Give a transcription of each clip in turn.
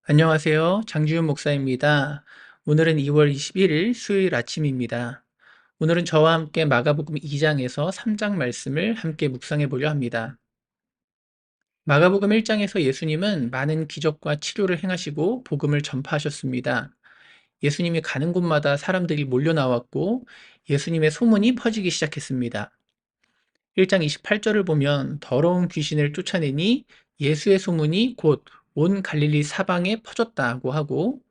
안녕하세요. 장지훈 목사입니다. 오늘은 2월 21일 수요일 아침입니다. 오늘은 저와 함께 마가복음 2장에서 3장 말씀을 함께 묵상해 보려 합니다. 마가복음 1장에서 예수님은 많은 기적과 치료를 행하시고 복음을 전파하셨습니다. 예수님이 가는 곳마다 사람들이 몰려 나왔고 예수님의 소문이 퍼지기 시작했습니다. 1장 28절을 보면 더러운 귀신을 쫓아내니 예수의 소문이 곧 온 갈릴리 사방에 퍼졌다고 하고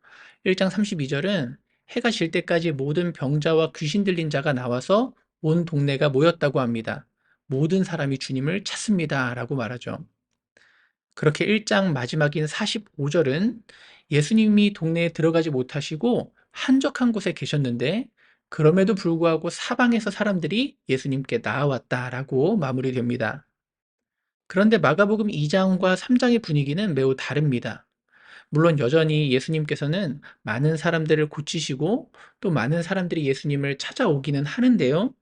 1장 32절은 해가 질 때까지 모든 병자와 귀신 들린 자가 나와서 온 동네가 모였다고 합니다. 모든 사람이 주님을 찾습니다. 라고 말하죠. 그렇게 1장 마지막인 45절은 예수님이 동네에 들어가지 못하시고 한적한 곳에 계셨는데 그럼에도 불구하고 사방에서 사람들이 예수님께 나아왔다라고 마무리됩니다. 그런데 마가복음 2장과 3장의 분위기는 매우 다릅니다. 물론 여전히 예수님께서는 많은 사람들을 고치시고 또 많은 사람들이 예수님을 찾아오기는 하는데요.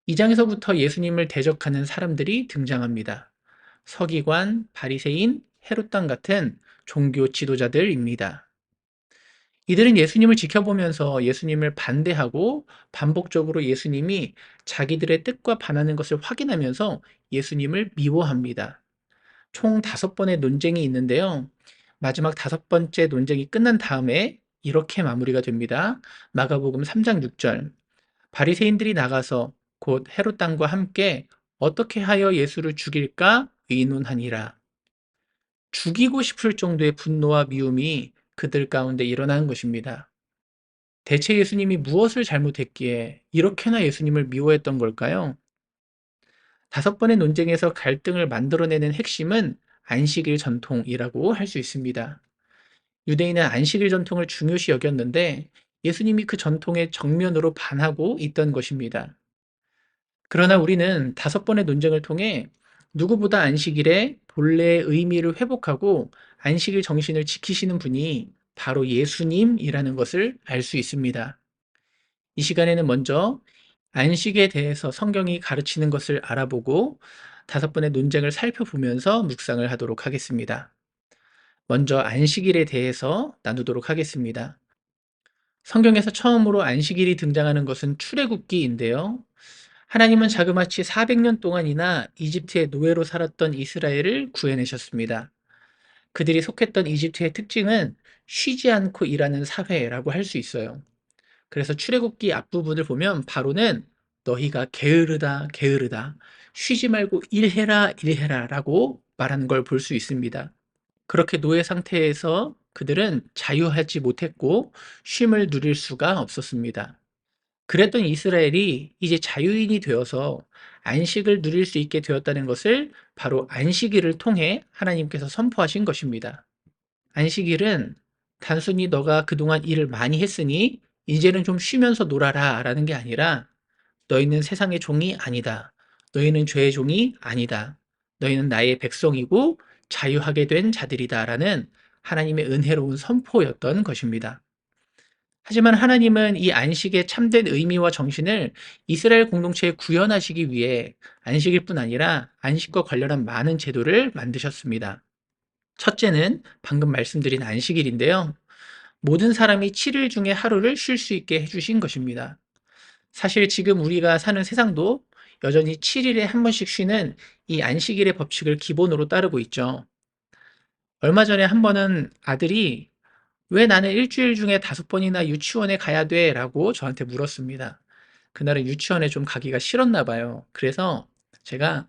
2장에서부터 예수님을 대적하는 사람들이 등장합니다. 서기관, 바리새인, 헤롯 당 같은 종교 지도자들입니다. 이들은 예수님을 지켜보면서 예수님을 반대하고 반복적으로 예수님이 자기들의 뜻과 반하는 것을 확인하면서 예수님을 미워합니다. 총 5번의 논쟁이 있는데요. 마지막 5번째 논쟁이 끝난 다음에 이렇게 마무리가 됩니다. 마가복음 3장 6절. 바리새인들이 나가서 곧 헤롯 당과 함께 어떻게 하여 예수를 죽일까 의논하니라. 죽이고 싶을 정도의 분노와 미움이 그들 가운데 일어나는 것입니다. 대체 예수님이 무엇을 잘못했기에 이렇게나 예수님을 미워했던 걸까요? 5번의 논쟁에서 갈등을 만들어내는 핵심은 안식일 전통이라고 할 수 있습니다. 유대인은 안식일 전통을 중요시 여겼는데 예수님이 그 전통에 정면으로 반하고 있던 것입니다. 그러나 우리는 5번의 논쟁을 통해 누구보다 안식일의 본래의 의미를 회복하고 안식일 정신을 지키시는 분이 바로 예수님이라는 것을 알 수 있습니다. 이 시간에는 먼저 안식에 대해서 성경이 가르치는 것을 알아보고 5번의 논쟁을 살펴보면서 묵상을 하도록 하겠습니다. 먼저 안식일에 대해서 나누도록 하겠습니다. 성경에서 처음으로 안식일이 등장하는 것은 출애굽기인데요. 하나님은 자그마치 400년 동안이나 이집트의 노예로 살았던 이스라엘을 구해내셨습니다. 그들이 속했던 이집트의 특징은 쉬지 않고 일하는 사회라고 할 수 있어요. 그래서 출애굽기 앞부분을 보면 바로는 너희가 게으르다 게으르다 쉬지 말고 일해라 일해라라고 말하는 걸 볼 수 있습니다. 그렇게 노예 상태에서 그들은 자유하지 못했고 쉼을 누릴 수가 없었습니다. 그랬던 이스라엘이 이제 자유인이 되어서 안식을 누릴 수 있게 되었다는 것을 바로 안식일을 통해 하나님께서 선포하신 것입니다. 안식일은 단순히 너가 그동안 일을 많이 했으니 이제는 좀 쉬면서 놀아라 라는 게 아니라 너희는 세상의 종이 아니다. 너희는 죄의 종이 아니다. 너희는 나의 백성이고 자유하게 된 자들이다 라는 하나님의 은혜로운 선포였던 것입니다. 하지만 하나님은 이 안식의 참된 의미와 정신을 이스라엘 공동체에 구현하시기 위해 안식일 뿐 아니라 안식과 관련한 많은 제도를 만드셨습니다. 첫째는 방금 말씀드린 안식일인데요. 모든 사람이 7일 중에 하루를 쉴 수 있게 해주신 것입니다. 사실 지금 우리가 사는 세상도 여전히 7일에 한 번씩 쉬는 이 안식일의 법칙을 기본으로 따르고 있죠. 얼마 전에 한 번은 아들이 왜 나는 일주일 중에 5번이나 유치원에 가야 돼? 라고 저한테 물었습니다. 그날은 유치원에 좀 가기가 싫었나 봐요. 그래서 제가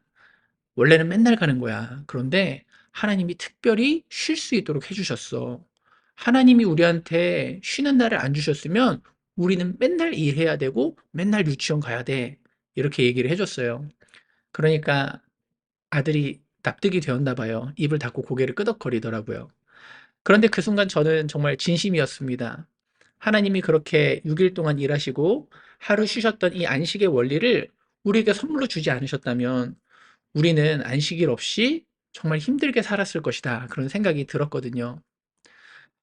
원래는 맨날 가는 거야. 그런데 하나님이 특별히 쉴 수 있도록 해주셨어. 하나님이 우리한테 쉬는 날을 안 주셨으면 우리는 맨날 일해야 되고 맨날 유치원 가야 돼. 이렇게 얘기를 해줬어요. 그러니까 아들이 납득이 되었나 봐요. 입을 닫고 고개를 끄덕거리더라고요. 그런데 그 순간 저는 정말 진심이었습니다. 하나님이 그렇게 6일 동안 일하시고 하루 쉬셨던 이 안식의 원리를 우리에게 선물로 주지 않으셨다면 우리는 안식일 없이 정말 힘들게 살았을 것이다. 그런 생각이 들었거든요.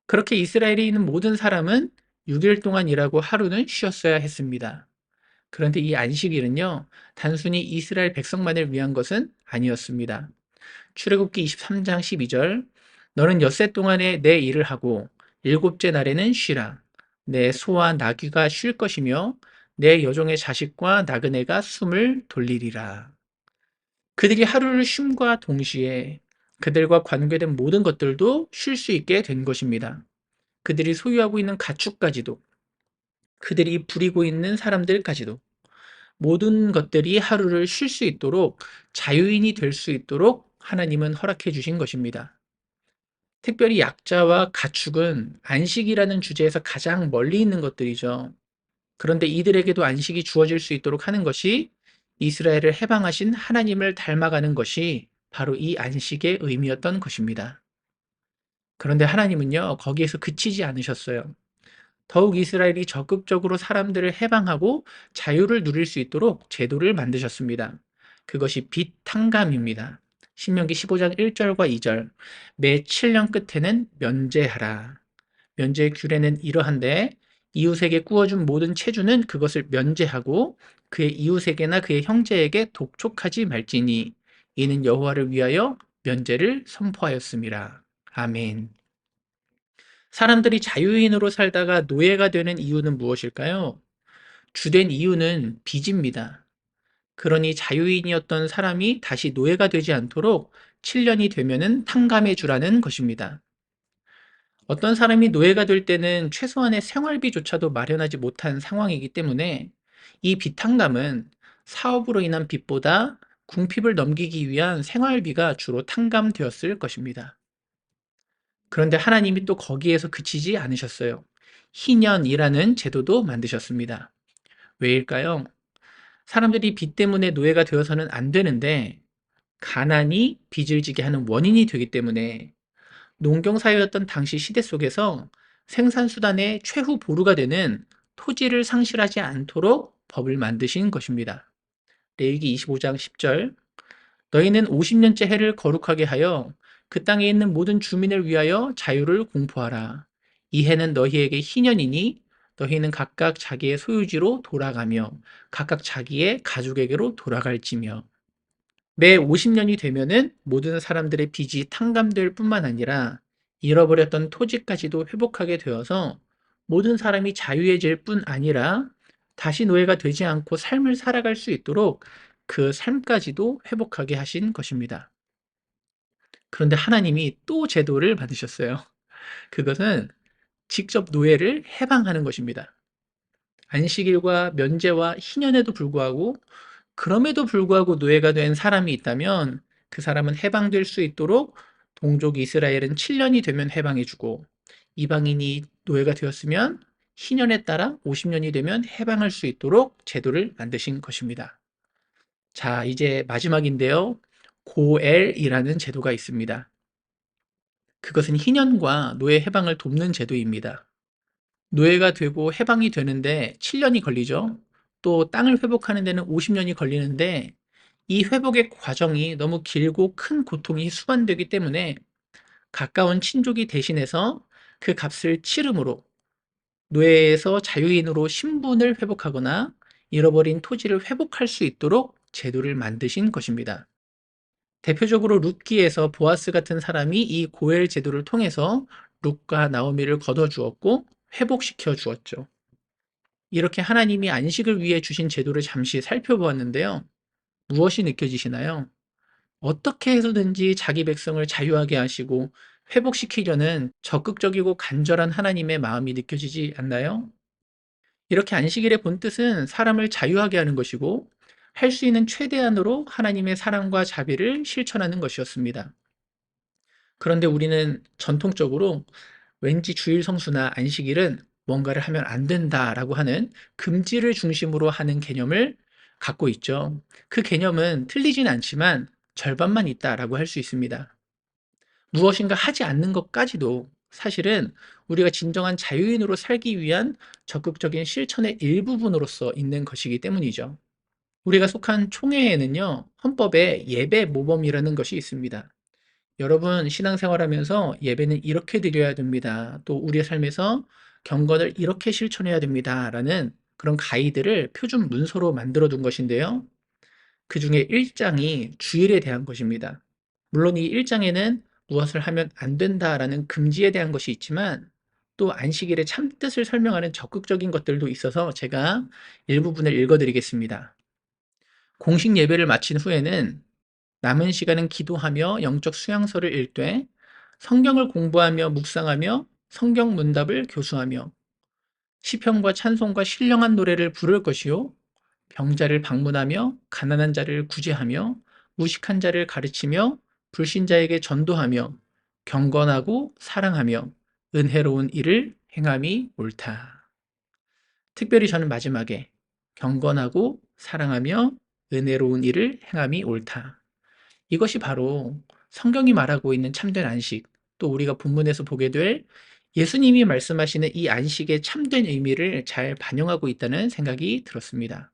그렇게 이스라엘에 있는 모든 사람은 6일 동안 일하고 하루는 쉬었어야 했습니다. 그런데 이 안식일은요, 단순히 이스라엘 백성만을 위한 것은 아니었습니다. 출애굽기 23장 12절 너는 엿새 동안에 내 일을 하고 일곱째 날에는 쉬라. 내 소와 나귀가 쉴 것이며 내 여종의 자식과 나그네가 숨을 돌리리라. 그들이 하루를 쉼과 동시에 그들과 관계된 모든 것들도 쉴 수 있게 된 것입니다. 그들이 소유하고 있는 가축까지도, 그들이 부리고 있는 사람들까지도, 모든 것들이 하루를 쉴 수 있도록, 자유인이 될 수 있도록 하나님은 허락해 주신 것입니다. 특별히 약자와 가축은 안식이라는 주제에서 가장 멀리 있는 것들이죠. 그런데 이들에게도 안식이 주어질 수 있도록 하는 것이, 이스라엘을 해방하신 하나님을 닮아가는 것이 바로 이 안식의 의미였던 것입니다. 그런데 하나님은요, 거기에서 그치지 않으셨어요. 더욱 이스라엘이 적극적으로 사람들을 해방하고 자유를 누릴 수 있도록 제도를 만드셨습니다. 그것이 빚 탕감입니다. 신명기 15장 1절과 2절. 매 7년 끝에는 면제하라. 면제의 규례는 이러한데, 이웃에게 구워준 모든 채주는 그것을 면제하고 그의 이웃에게나 그의 형제에게 독촉하지 말지니 이는 여호와를 위하여 면제를 선포하였습니다. 아멘. 사람들이 자유인으로 살다가 노예가 되는 이유는 무엇일까요? 주된 이유는 빚입니다. 그러니 자유인이었던 사람이 다시 노예가 되지 않도록 7년이 되면은 탕감해 주라는 것입니다. 어떤 사람이 노예가 될 때는 최소한의 생활비조차도 마련하지 못한 상황이기 때문에 이 빚탕감은 사업으로 인한 빚보다 궁핍을 넘기기 위한 생활비가 주로 탕감되었을 것입니다. 그런데 하나님이 또 거기에서 그치지 않으셨어요. 희년이라는 제도도 만드셨습니다. 왜일까요? 사람들이 빚 때문에 노예가 되어서는 안 되는데, 가난이 빚을 지게 하는 원인이 되기 때문에 농경사회였던 당시 시대 속에서 생산수단의 최후 보루가 되는 토지를 상실하지 않도록 법을 만드신 것입니다. 레위기 25장 10절. 너희는 50년째 해를 거룩하게 하여 그 땅에 있는 모든 주민을 위하여 자유를 공포하라. 이 해는 너희에게 희년이니 너희는 각각 자기의 소유지로 돌아가며 각각 자기의 가족에게로 돌아갈지며. 매 50년이 되면은 모든 사람들의 빚이 탕감될 뿐만 아니라 잃어버렸던 토지까지도 회복하게 되어서 모든 사람이 자유해질 뿐 아니라 다시 노예가 되지 않고 삶을 살아갈 수 있도록 그 삶까지도 회복하게 하신 것입니다. 그런데 하나님이 또 제도를 받으셨어요. 그것은 직접 노예를 해방하는 것입니다. 안식일과 면제와 희년에도 불구하고, 그럼에도 불구하고 노예가 된 사람이 있다면 그 사람은 해방될 수 있도록 동족 이스라엘은 7년이 되면 해방해주고, 이방인이 노예가 되었으면 희년에 따라 50년이 되면 해방할 수 있도록 제도를 만드신 것입니다. 자, 이제 마지막인데요. 고엘이라는 제도가 있습니다. 그것은 희년과 노예 해방을 돕는 제도입니다. 노예가 되고 해방이 되는데 7년이 걸리죠. 또 땅을 회복하는 데는 50년이 걸리는데, 이 회복의 과정이 너무 길고 큰 고통이 수반되기 때문에 가까운 친족이 대신해서 그 값을 치름으로 노예에서 자유인으로 신분을 회복하거나 잃어버린 토지를 회복할 수 있도록 제도를 만드신 것입니다. 대표적으로 룻기에서 보아스 같은 사람이 이 고엘 제도를 통해서 룻과 나오미를 거둬주었고 회복시켜 주었죠. 이렇게 하나님이 안식을 위해 주신 제도를 잠시 살펴보았는데요. 무엇이 느껴지시나요? 어떻게 해서든지 자기 백성을 자유하게 하시고 회복시키려는 적극적이고 간절한 하나님의 마음이 느껴지지 않나요? 이렇게 안식일의 본뜻은 사람을 자유하게 하는 것이고, 할 수 있는 최대한으로 하나님의 사랑과 자비를 실천하는 것이었습니다. 그런데 우리는 전통적으로 왠지 주일 성수나 안식일은 뭔가를 하면 안 된다라고 하는 금지를 중심으로 하는 개념을 갖고 있죠. 그 개념은 틀리진 않지만 절반만 있다라고 할 수 있습니다. 무엇인가 하지 않는 것까지도 사실은 우리가 진정한 자유인으로 살기 위한 적극적인 실천의 일부분으로서 있는 것이기 때문이죠. 우리가 속한 총회에는요, 헌법에 예배 모범이라는 것이 있습니다. 여러분, 신앙생활하면서 예배는 이렇게 드려야 됩니다. 또 우리의 삶에서 경건을 이렇게 실천해야 됩니다. 라는 그런 가이드를 표준 문서로 만들어 둔 것인데요. 그 중에 1장이 주일에 대한 것입니다. 물론 이 1장에는 무엇을 하면 안 된다라는 금지에 대한 것이 있지만 또 안식일의 참뜻을 설명하는 적극적인 것들도 있어서 제가 일부분을 읽어 드리겠습니다. 공식 예배를 마친 후에는 남은 시간은 기도하며 영적 수양서를 읽되 성경을 공부하며 묵상하며 성경 문답을 교수하며 시편과 찬송과 신령한 노래를 부를 것이요 병자를 방문하며 가난한 자를 구제하며 무식한 자를 가르치며 불신자에게 전도하며 경건하고 사랑하며 은혜로운 일을 행함이 옳다. 특별히 저는 마지막에 경건하고 사랑하며 은혜로운 일을 행함이 옳다. 이것이 바로 성경이 말하고 있는 참된 안식, 또 우리가 본문에서 보게 될 예수님이 말씀하시는 이 안식의 참된 의미를 잘 반영하고 있다는 생각이 들었습니다.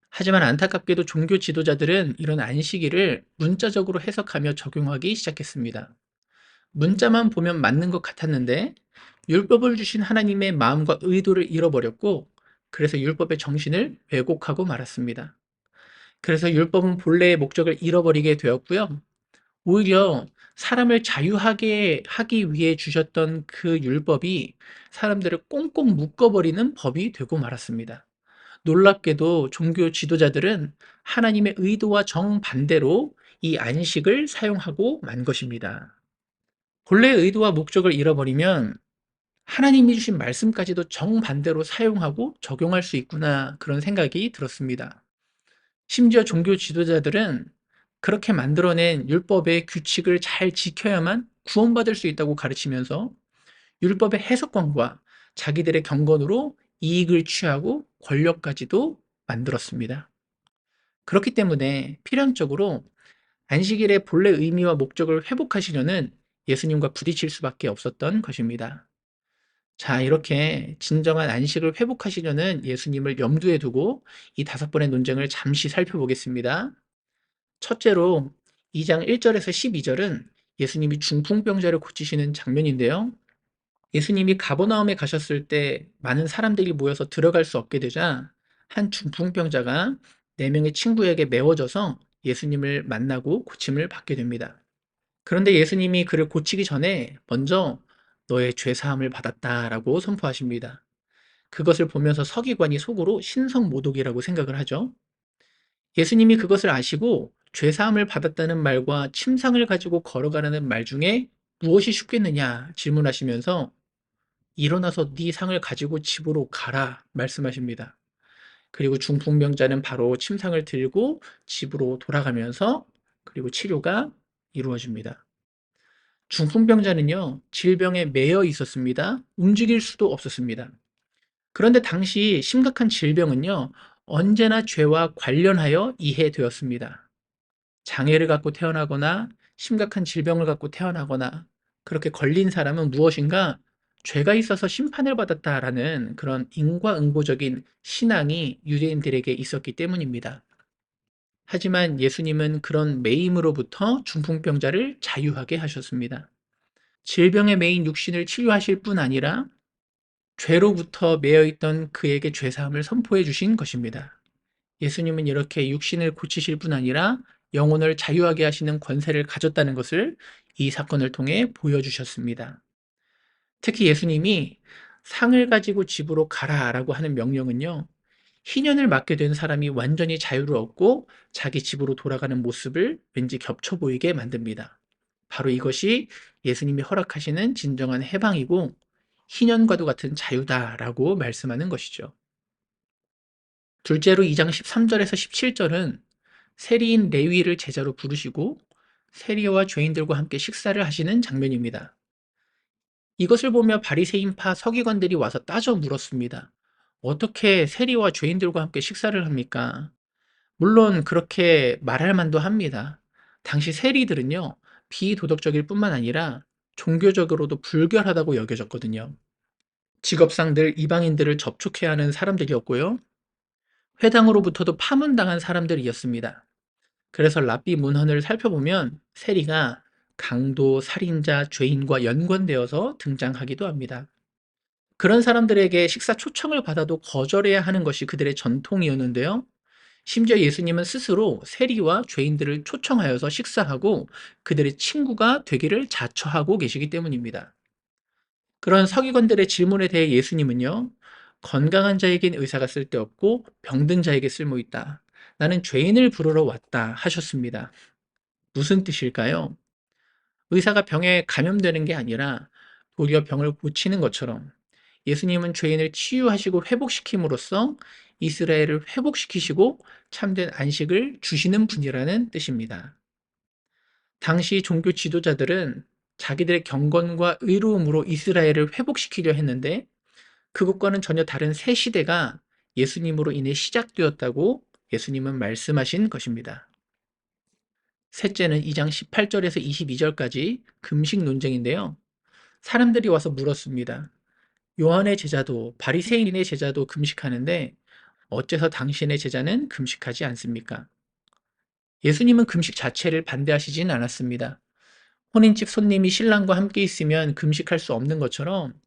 하지만 안타깝게도 종교 지도자들은 이런 안식일을 문자적으로 해석하며 적용하기 시작했습니다. 문자만 보면 맞는 것 같았는데 율법을 주신 하나님의 마음과 의도를 잃어버렸고 그래서 율법의 정신을 왜곡하고 말았습니다. 그래서 율법은 본래의 목적을 잃어버리게 되었고요. 오히려 사람을 자유하게 하기 위해 주셨던 그 율법이 사람들을 꽁꽁 묶어버리는 법이 되고 말았습니다. 놀랍게도 종교 지도자들은 하나님의 의도와 정반대로 이 안식을 사용하고 만 것입니다. 본래의 의도와 목적을 잃어버리면 하나님이 주신 말씀까지도 정반대로 사용하고 적용할 수 있구나 그런 생각이 들었습니다. 심지어 종교 지도자들은 그렇게 만들어낸 율법의 규칙을 잘 지켜야만 구원받을 수 있다고 가르치면서 율법의 해석권과 자기들의 경건으로 이익을 취하고 권력까지도 만들었습니다. 그렇기 때문에 필연적으로 안식일의 본래 의미와 목적을 회복하시려는 예수님과 부딪힐 수밖에 없었던 것입니다. 자, 이렇게 진정한 안식을 회복하시려는 예수님을 염두에 두고 이 5번의 논쟁을 잠시 살펴보겠습니다. 첫째로 2장 1절에서 12절은 예수님이 중풍병자를 고치시는 장면인데요. 예수님이 가버나움에 가셨을 때 많은 사람들이 모여서 들어갈 수 없게 되자 한 중풍병자가 4명의 친구에게 메워져서 예수님을 만나고 고침을 받게 됩니다. 그런데 예수님이 그를 고치기 전에 먼저 너의 죄 사함을 받았다라고 선포하십니다. 그것을 보면서 서기관이 속으로 신성모독이라고 생각을 하죠. 예수님이 그것을 아시고 죄 사함을 받았다는 말과 침상을 가지고 걸어가라는 말 중에 무엇이 쉽겠느냐 질문하시면서 일어나서 네 상을 가지고 집으로 가라 말씀하십니다. 그리고 중풍병자는 바로 침상을 들고 집으로 돌아가면서 그리고 치료가 이루어집니다. 중풍병자는요, 질병에 매여 있었습니다. 움직일 수도 없었습니다. 그런데 당시 심각한 질병은요, 언제나 죄와 관련하여 이해되었습니다. 장애를 갖고 태어나거나 심각한 질병을 갖고 태어나거나 그렇게 걸린 사람은 무엇인가 죄가 있어서 심판을 받았다라는 그런 인과응보적인 신앙이 유대인들에게 있었기 때문입니다. 하지만 예수님은 그런 매임으로부터 중풍병자를 자유하게 하셨습니다. 질병에 매인 육신을 치료하실 뿐 아니라 죄로부터 매여 있던 그에게 죄사함을 선포해 주신 것입니다. 예수님은 이렇게 육신을 고치실 뿐 아니라 영혼을 자유하게 하시는 권세를 가졌다는 것을 이 사건을 통해 보여주셨습니다. 특히 예수님이 상을 가지고 집으로 가라라고 하는 명령은요, 희년을 맞게 된 사람이 완전히 자유를 얻고 자기 집으로 돌아가는 모습을 왠지 겹쳐 보이게 만듭니다. 바로 이것이 예수님이 허락하시는 진정한 해방이고 희년과도 같은 자유다라고 말씀하는 것이죠. 둘째로 2장 13절에서 17절은 세리인 레위를 제자로 부르시고 세리와 죄인들과 함께 식사를 하시는 장면입니다. 이것을 보며 바리새인파 서기관들이 와서 따져 물었습니다. 어떻게 세리와 죄인들과 함께 식사를 합니까? 물론 그렇게 말할 만도 합니다. 당시 세리들은요, 비도덕적일 뿐만 아니라 종교적으로도 불결하다고 여겨졌거든요. 직업상 이방인들을 접촉해야 하는 사람들이었고요. 회당으로부터도 파문당한 사람들이었습니다. 그래서 랍비 문헌을 살펴보면 세리가 강도, 살인자, 죄인과 연관되어서 등장하기도 합니다. 그런 사람들에게 식사 초청을 받아도 거절해야 하는 것이 그들의 전통이었는데요. 심지어 예수님은 스스로 세리와 죄인들을 초청하여서 식사하고 그들의 친구가 되기를 자처하고 계시기 때문입니다. 그런 서기관들의 질문에 대해 예수님은요, 건강한 자에겐 의사가 쓸데없고 병든 자에게 쓸모있다. 나는 죄인을 부르러 왔다 하셨습니다. 무슨 뜻일까요? 의사가 병에 감염되는 게 아니라 도리어 병을 고치는 것처럼 예수님은 죄인을 치유하시고 회복시킴으로써 이스라엘을 회복시키시고 참된 안식을 주시는 분이라는 뜻입니다. 당시 종교 지도자들은 자기들의 경건과 의로움으로 이스라엘을 회복시키려 했는데 그것과는 전혀 다른 새 시대가 예수님으로 인해 시작되었다고 예수님은 말씀하신 것입니다. 셋째는 2장 18절에서 22절까지 금식 논쟁인데요. 사람들이 와서 물었습니다. 요한의 제자도 바리새인의 제자도 금식하는데 어째서 당신의 제자는 금식하지 않습니까? 예수님은 금식 자체를 반대하시진 않았습니다. 혼인집 손님이 신랑과 함께 있으면 금식할 수 없는 것처럼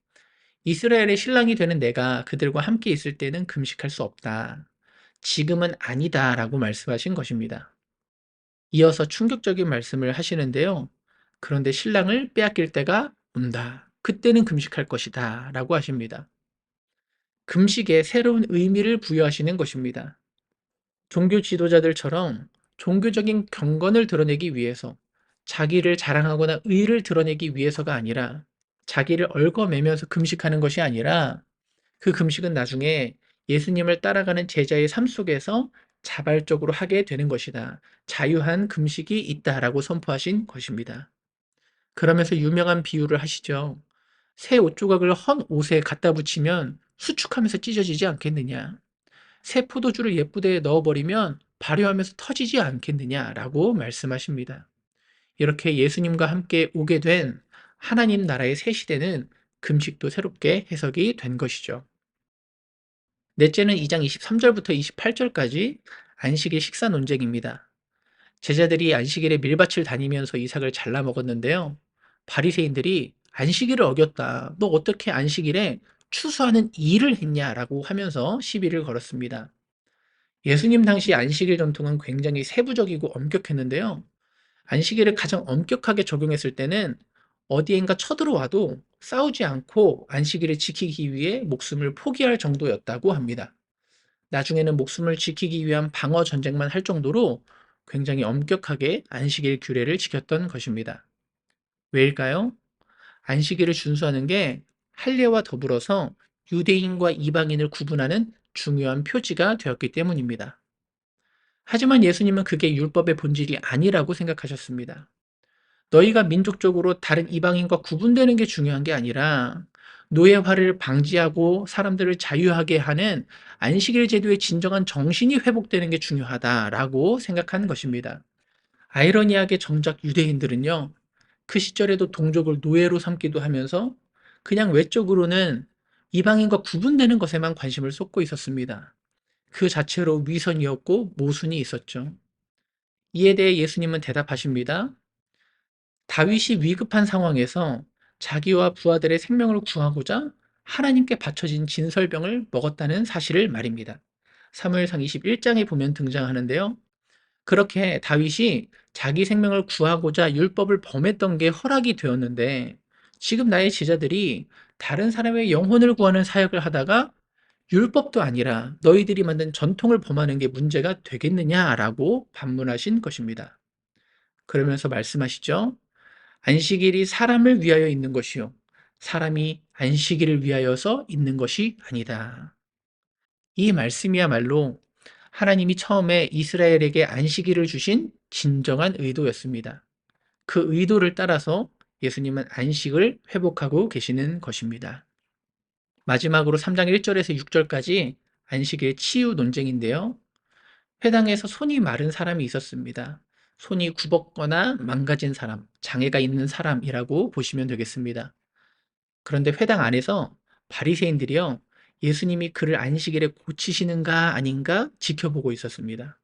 이스라엘의 신랑이 되는 내가 그들과 함께 있을 때는 금식할 수 없다. 지금은 아니다라고 말씀하신 것입니다. 이어서 충격적인 말씀을 하시는데요. 그런데 신랑을 빼앗길 때가 온다. 그때는 금식할 것이다. 라고 하십니다. 금식에 새로운 의미를 부여하시는 것입니다. 종교 지도자들처럼 종교적인 경건을 드러내기 위해서 자기를 자랑하거나 의를 드러내기 위해서가 아니라 자기를 얽어매면서 금식하는 것이 아니라 그 금식은 나중에 예수님을 따라가는 제자의 삶 속에서 자발적으로 하게 되는 것이다. 자유한 금식이 있다라고 선포하신 것입니다. 그러면서 유명한 비유를 하시죠. 새 옷 조각을 헌 옷에 갖다 붙이면 수축하면서 찢어지지 않겠느냐. 새 포도주를 예쁘게 넣어버리면 발효하면서 터지지 않겠느냐라고 말씀하십니다. 이렇게 예수님과 함께 오게 된 하나님 나라의 새 시대는 금식도 새롭게 해석이 된 것이죠. 넷째는 2장 23절부터 28절까지 안식일 식사 논쟁입니다. 제자들이 안식일에 밀밭을 다니면서 이삭을 잘라 먹었는데요. 바리새인들이 안식일을 어겼다. 너 어떻게 안식일에 추수하는 일을 했냐라고 하면서 시비를 걸었습니다. 예수님 당시 안식일 전통은 굉장히 세부적이고 엄격했는데요. 안식일을 가장 엄격하게 적용했을 때는 어디엔가 쳐들어와도 싸우지 않고 안식일을 지키기 위해 목숨을 포기할 정도였다고 합니다. 나중에는 목숨을 지키기 위한 방어 전쟁만 할 정도로 굉장히 엄격하게 안식일 규례를 지켰던 것입니다. 왜일까요? 안식일을 준수하는 게 할례와 더불어서 유대인과 이방인을 구분하는 중요한 표지가 되었기 때문입니다. 하지만 예수님은 그게 율법의 본질이 아니라고 생각하셨습니다. 너희가 민족적으로 다른 이방인과 구분되는 게 중요한 게 아니라 노예화를 방지하고 사람들을 자유하게 하는 안식일 제도의 진정한 정신이 회복되는 게 중요하다라고 생각하는 것입니다. 아이러니하게 정작 유대인들은요, 그 시절에도 동족을 노예로 삼기도 하면서 그냥 외적으로는 이방인과 구분되는 것에만 관심을 쏟고 있었습니다. 그 자체로 위선이었고 모순이 있었죠. 이에 대해 예수님은 대답하십니다. 다윗이 위급한 상황에서 자기와 부하들의 생명을 구하고자 하나님께 바쳐진 진설병을 먹었다는 사실을 말입니다. 사무엘상 21장에 보면 등장하는데요. 그렇게 다윗이 자기 생명을 구하고자 율법을 범했던 게 허락이 되었는데 지금 나의 제자들이 다른 사람의 영혼을 구하는 사역을 하다가 율법도 아니라 너희들이 만든 전통을 범하는 게 문제가 되겠느냐라고 반문하신 것입니다. 그러면서 말씀하시죠. 안식일이 사람을 위하여 있는 것이요. 사람이 안식일을 위하여서 있는 것이 아니다. 이 말씀이야말로 하나님이 처음에 이스라엘에게 안식일을 주신 진정한 의도였습니다. 그 의도를 따라서 예수님은 안식을 회복하고 계시는 것입니다. 마지막으로 3장 1절에서 6절까지 안식일 치유 논쟁인데요. 회당에서 손이 마른 사람이 있었습니다. 손이 굽었거나 망가진 사람, 장애가 있는 사람이라고 보시면 되겠습니다. 그런데 회당 안에서 바리새인들이요, 예수님이 그를 안식일에 고치시는가 아닌가 지켜보고 있었습니다.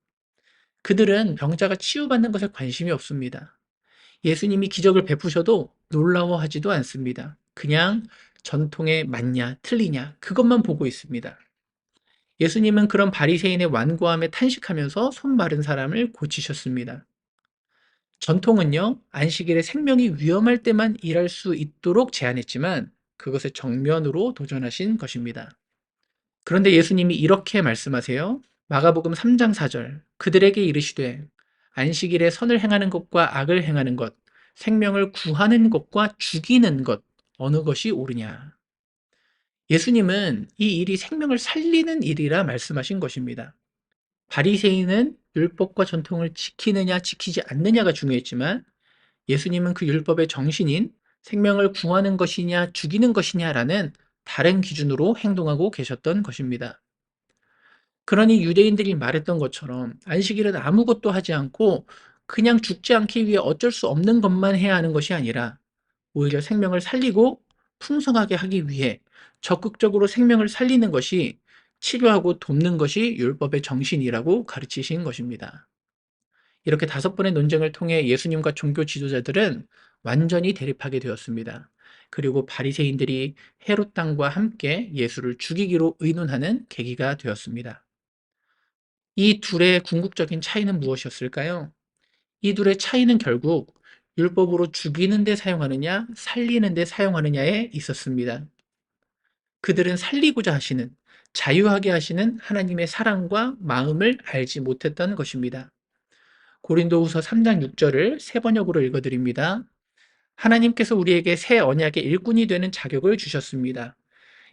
그들은 병자가 치유받는 것에 관심이 없습니다. 예수님이 기적을 베푸셔도 놀라워하지도 않습니다. 그냥 전통에 맞냐 틀리냐 그것만 보고 있습니다. 예수님은 그런 바리새인의 완고함에 탄식하면서 손 마른 사람을 고치셨습니다. 전통은요, 안식일에 생명이 위험할 때만 일할 수 있도록 제한했지만 그것에 정면으로 도전하신 것입니다. 그런데 예수님이 이렇게 말씀하세요. 마가복음 3장 4절. 그들에게 이르시되 안식일에 선을 행하는 것과 악을 행하는 것, 생명을 구하는 것과 죽이는 것, 어느 것이 옳으냐. 예수님은 이 일이 생명을 살리는 일이라 말씀하신 것입니다. 바리새인은 율법과 전통을 지키느냐 지키지 않느냐가 중요했지만 예수님은 그 율법의 정신인 생명을 구하는 것이냐 죽이는 것이냐라는 다른 기준으로 행동하고 계셨던 것입니다. 그러니 유대인들이 말했던 것처럼 안식일은 아무것도 하지 않고 그냥 죽지 않기 위해 어쩔 수 없는 것만 해야 하는 것이 아니라 오히려 생명을 살리고 풍성하게 하기 위해 적극적으로 생명을 살리는 것이 치료하고 돕는 것이 율법의 정신이라고 가르치신 것입니다. 이렇게 5번의 논쟁을 통해 예수님과 종교 지도자들은 완전히 대립하게 되었습니다. 그리고 바리새인들이 헤롯 당과 함께 예수를 죽이기로 의논하는 계기가 되었습니다. 이 둘의 궁극적인 차이는 무엇이었을까요? 이 둘의 차이는 결국 율법으로 죽이는 데 사용하느냐, 살리는 데 사용하느냐에 있었습니다. 그들은 살리고자 하시는, 자유하게 하시는 하나님의 사랑과 마음을 알지 못했던 것입니다. 고린도후서 3장 6절을 새 번역으로 읽어드립니다. 하나님께서 우리에게 새 언약의 일꾼이 되는 자격을 주셨습니다.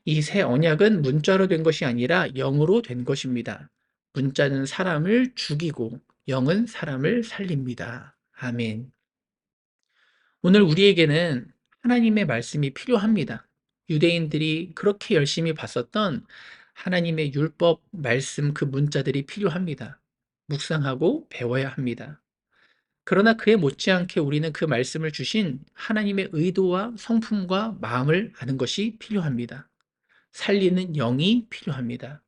이 새 언약은 문자로 된 것이 아니라 영으로 된 것입니다. 문자는 사람을 죽이고 영은 사람을 살립니다. 아멘. 오늘 우리에게는 하나님의 말씀이 필요합니다. 유대인들이 그렇게 열심히 봤었던 하나님의 율법 말씀 그 문자들이 필요합니다. 묵상하고 배워야 합니다. 그러나 그에 못지않게 우리는 그 말씀을 주신 하나님의 의도와 성품과 마음을 아는 것이 필요합니다. 살리는 영이 필요합니다.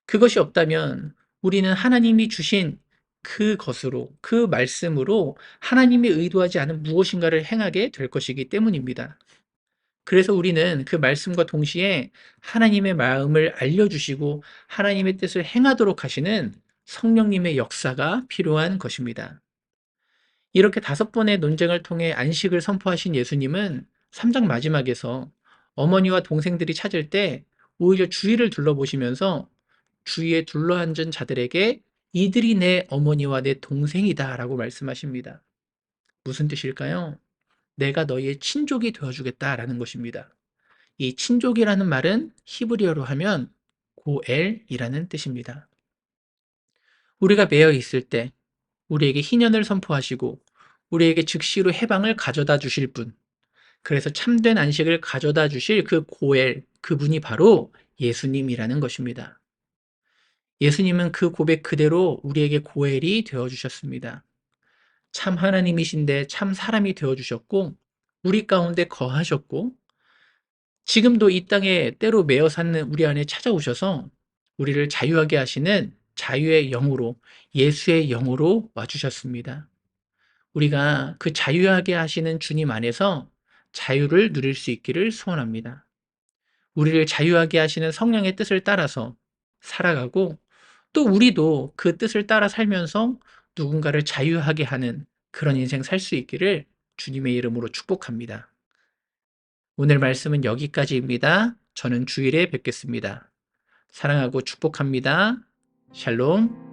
그것이 없다면 우리는 하나님이 주신 그것으로, 그 말씀으로 하나님이 의도하지 않은 무엇인가를 행하게 될 것이기 때문입니다. 그래서 우리는 그 말씀과 동시에 하나님의 마음을 알려주시고 하나님의 뜻을 행하도록 하시는 성령님의 역사가 필요한 것입니다. 이렇게 5번의 논쟁을 통해 안식을 선포하신 예수님은 3장 마지막에서 어머니와 동생들이 찾을 때 오히려 주위를 둘러보시면서 주위에 둘러앉은 자들에게 이들이 내 어머니와 내 동생이다 라고 말씀하십니다. 무슨 뜻일까요? 내가 너희의 친족이 되어주겠다라는 것입니다. 이 친족이라는 말은 히브리어로 하면 고엘이라는 뜻입니다. 우리가 매여 있을 때 우리에게 희년을 선포하시고 우리에게 즉시로 해방을 가져다 주실 분, 그래서 참된 안식을 가져다 주실 그 고엘, 그분이 바로 예수님이라는 것입니다. 예수님은 그 고백 그대로 우리에게 고엘이 되어주셨습니다. 참 하나님이신데 참 사람이 되어주셨고 우리 가운데 거하셨고 지금도 이 땅에 때로 매어 사는 우리 안에 찾아오셔서 우리를 자유하게 하시는 자유의 영으로 예수의 영으로 와주셨습니다. 우리가 그 자유하게 하시는 주님 안에서 자유를 누릴 수 있기를 소원합니다. 우리를 자유하게 하시는 성령의 뜻을 따라서 살아가고 또 우리도 그 뜻을 따라 살면서 누군가를 자유하게 하는 그런 인생 살 수 있기를 주님의 이름으로 축복합니다. 오늘 말씀은 여기까지입니다. 저는 주일에 뵙겠습니다. 사랑하고 축복합니다. 샬롬.